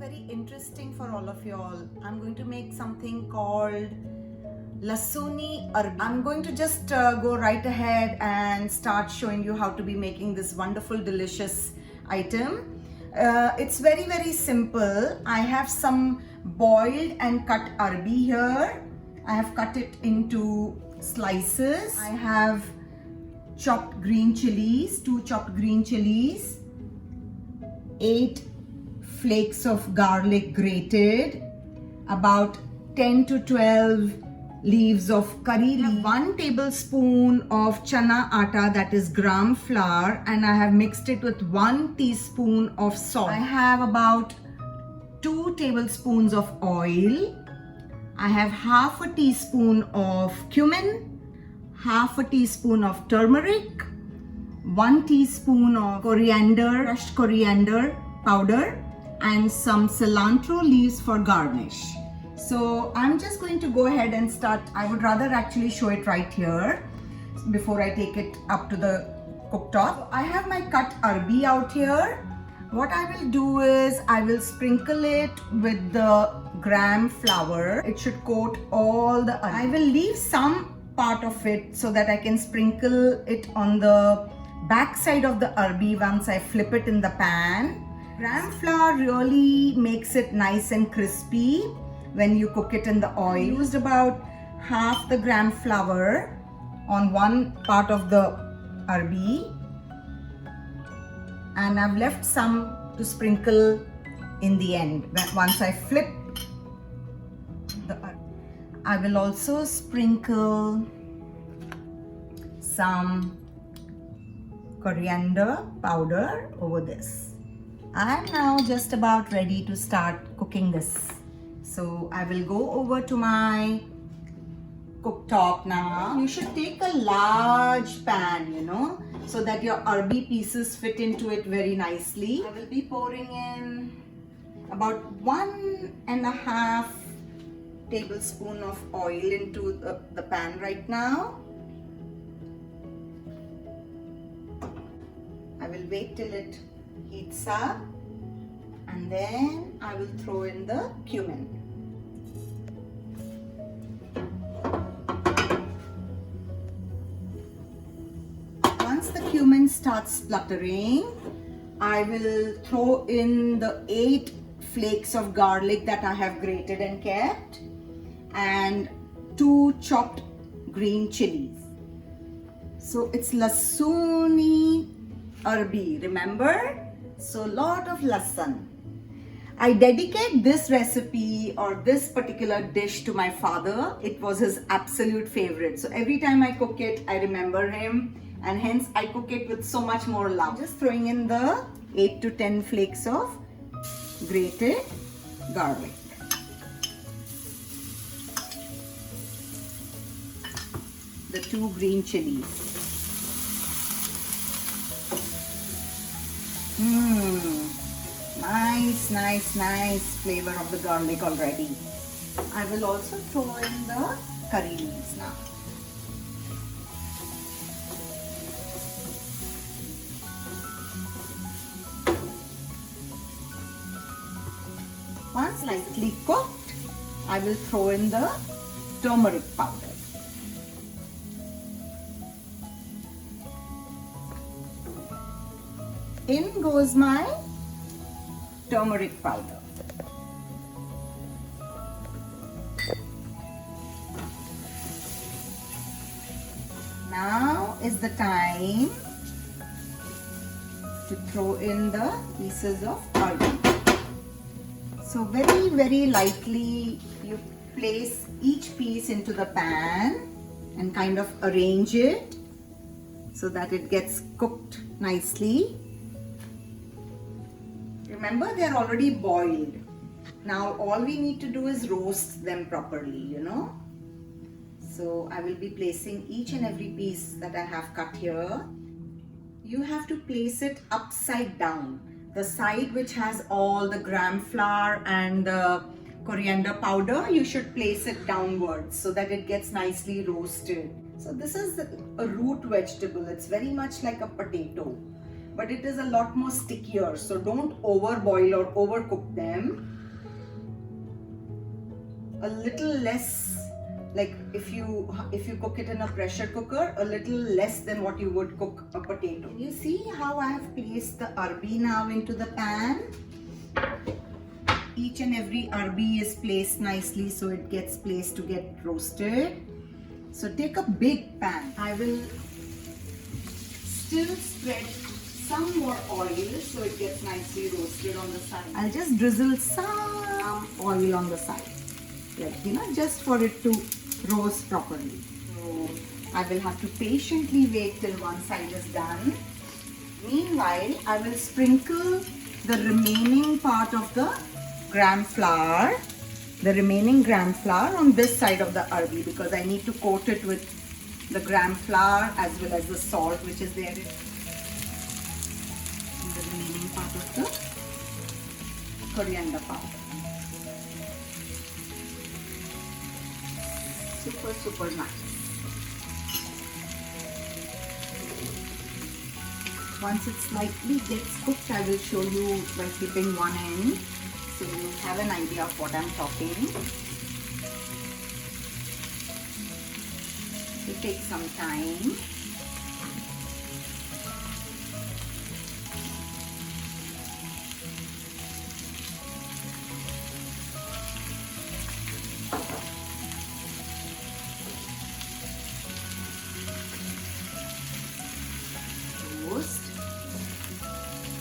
very interesting for all of you all. I'm going to make something called Lasuni Arbi. I'm going to just go right ahead and start showing you how to be making this wonderful, delicious item. It's very simple. I have some boiled and cut arbi here. I have cut it into slices. I have chopped green chilies, 2 chopped green chilies, 8 flakes of garlic grated, about 10 to 12 leaves of curry leaf, 1 tablespoon of chana atta, that is gram flour, and I have mixed it with 1 teaspoon of salt. I have about 2 tablespoons of oil. I have half a teaspoon of cumin, half a teaspoon of turmeric, 1 teaspoon of coriander, crushed coriander powder, and some cilantro leaves for garnish. So I'm just going to go ahead and start. I would rather actually show it right here before I take it up to the cooktop. So I have my cut arbi out here. What I will do is I will sprinkle it with the gram flour. It should coat all the arbi. I will leave some part of it so that I can sprinkle it on the back side of the arbi once I flip it in the pan. Gram flour really makes it nice and crispy when you cook it in the oil. I used about half the gram flour on one part of the arbi, and I've left some to sprinkle in the end once I flip the arbi. I will also sprinkle some coriander powder over this. I'm now just about ready to start cooking this. So I will go over to my cooktop now. You should take a large pan, so that your arbi pieces fit into it very nicely. I will be pouring in about 1.5 tablespoon of oil into the pan right now. I will wait till it heats up, and then I will throw in the cumin. Once the cumin starts spluttering, I will throw in the 8 flakes of garlic that I have grated and kept, and 2 chopped green chilies. So it's Lasuni Arbi, remember? So lot of lasan. I dedicate this recipe or this particular dish to my father. It was his absolute favorite. So every time I cook it, I remember him, and hence I cook it with so much more love. Just throwing in the 8 to 10 flakes of grated garlic. The 2 green chilies. Nice flavor of the garlic already. I will also throw in the curry leaves now. Once lightly cooked, I will throw in the turmeric powder. In goes my turmeric powder. Now is the time to throw in the pieces of arbi. So very lightly you place each piece into the pan and kind of arrange it so that it gets cooked nicely. Remember, they are already boiled. Now all we need to do is roast them properly, So I will be placing each and every piece that I have cut here. You have to place it upside down. The side which has all the gram flour and the coriander powder, you should place it downwards so that it gets nicely roasted. So this is a root vegetable. It's very much like a potato, but it is a lot more stickier. So don't overboil or overcook them. a little less, like if you cook it in a pressure cooker, a little less than what you would cook a potato. You see how I have placed the arbi now into the pan? Each and every arbi is placed nicely so it gets placed to get roasted. So take a big pan. I will still spread some more oil so it gets nicely roasted on the side. I'll just drizzle some oil on the side, like just for it to roast properly. So I will have to patiently wait till one side is done. Meanwhile, I will sprinkle the remaining part of the gram flour, on this side of the arbi, because I need to coat it with the gram flour as well as the salt which is there in the remaining part of the coriander powder. Super nice. Once it slightly gets cooked, I will show you by flipping one end so you have an idea of what I'm talking. It will take some time.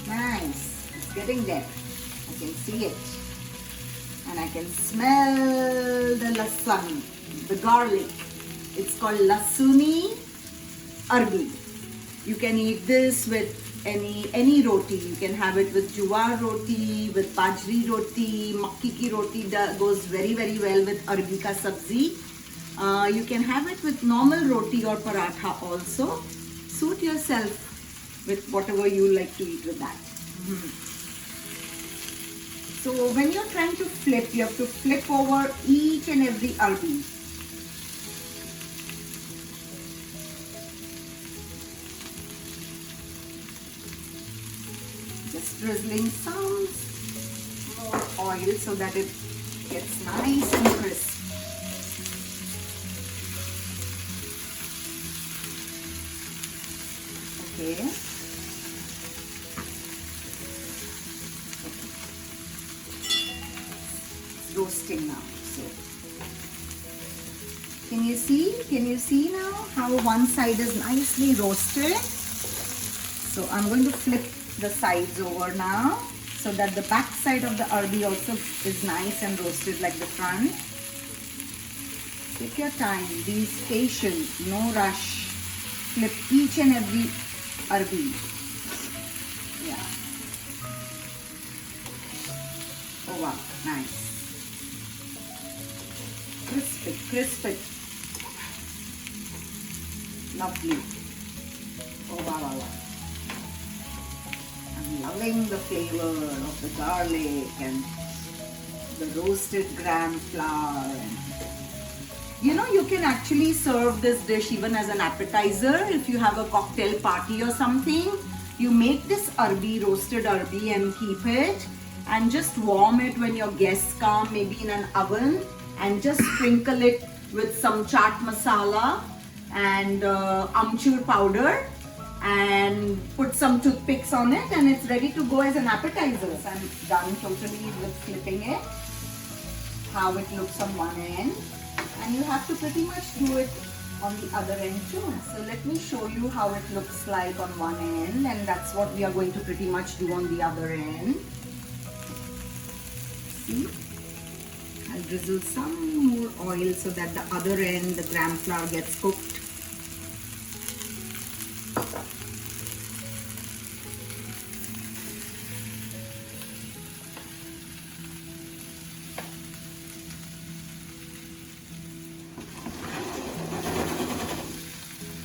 Nice, it's getting there. I can see it, and I can smell the lasan, the garlic. It's called Lasuni arbi. You can eat this with any roti. You can have it with jowar roti, with bajri roti, makki ki roti. That goes very well with arbi ka sabzi. You can have it with normal roti or paratha also. Suit yourself with whatever you like to eat with that. So when you're trying to flip, you have to flip over each and every arbi. Just drizzling some more oil so that it gets nice and crisp. Okay. Roasting now. So can you see now how one side is nicely roasted? So I'm going to flip the sides over now so that the back side of the arbi also is nice and roasted like the front. Take your time, be patient, no rush. Flip each and every arbi. Yeah. Oh wow, nice. Crisp it. Lovely. Oh wow. I'm loving the flavor of the garlic and the roasted gram flour. You can actually serve this dish even as an appetizer if you have a cocktail party or something. You make this arbi, roasted arbi, and keep it and just warm it when your guests come, maybe in an oven, and just sprinkle it with some chaat masala and amchur powder and put some toothpicks on it, and it's ready to go as an appetizer. So I'm done totally with flipping it. How it looks on one end, and you have to pretty much do it on the other end too. So let me show you how it looks like on one end, and that's what we are going to pretty much do on the other end. See? I'll drizzle some more oil so that the other end, the gram flour, gets cooked.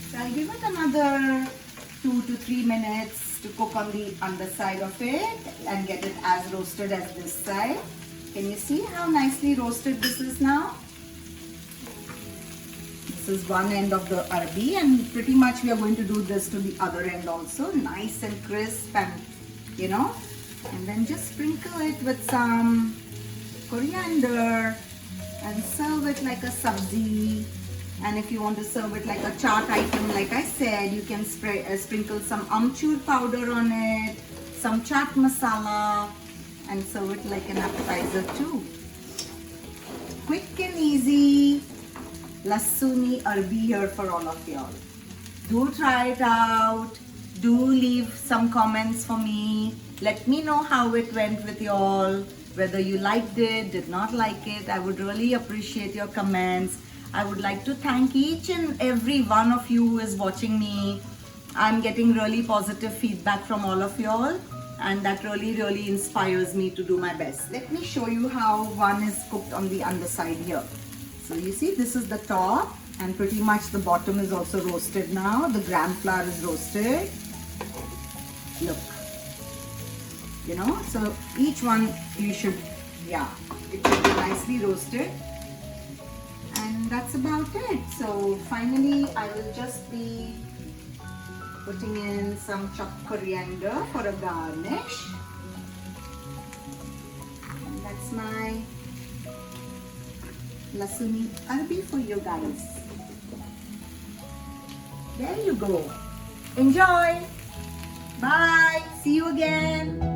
So I'll give it another 2 to 3 minutes to cook on the underside of it and get it as roasted as this side. Can you see how nicely roasted this is now? This is one end of the arbi, and pretty much we are going to do this to the other end also. Nice and crisp, and and then just sprinkle it with some coriander and serve it like a sabzi. And if you want to serve it like a chaat item, like I said, you can sprinkle some amchur powder on it, some chaat masala, and serve it like an appetizer too. Quick and easy Lasuni Arbi here for all of y'all. Do try it out. Do leave some comments for me. Let me know how it went with y'all. Whether you liked it, did not like it. I would really appreciate your comments. I would like to thank each and every one of you who is watching me. I'm getting really positive feedback from all of y'all, and that really inspires me to do my best. Let me show you how one is cooked on the underside here. So you see, this is the top, and pretty much the bottom is also roasted now. The gram flour is roasted. Look, you know, so each one you should, yeah, it should be nicely roasted. And that's about it. So finally I will just be putting in some chopped coriander for a garnish. And that's my Lasuni Arbi for you guys. There you go. Enjoy. Bye. See you again.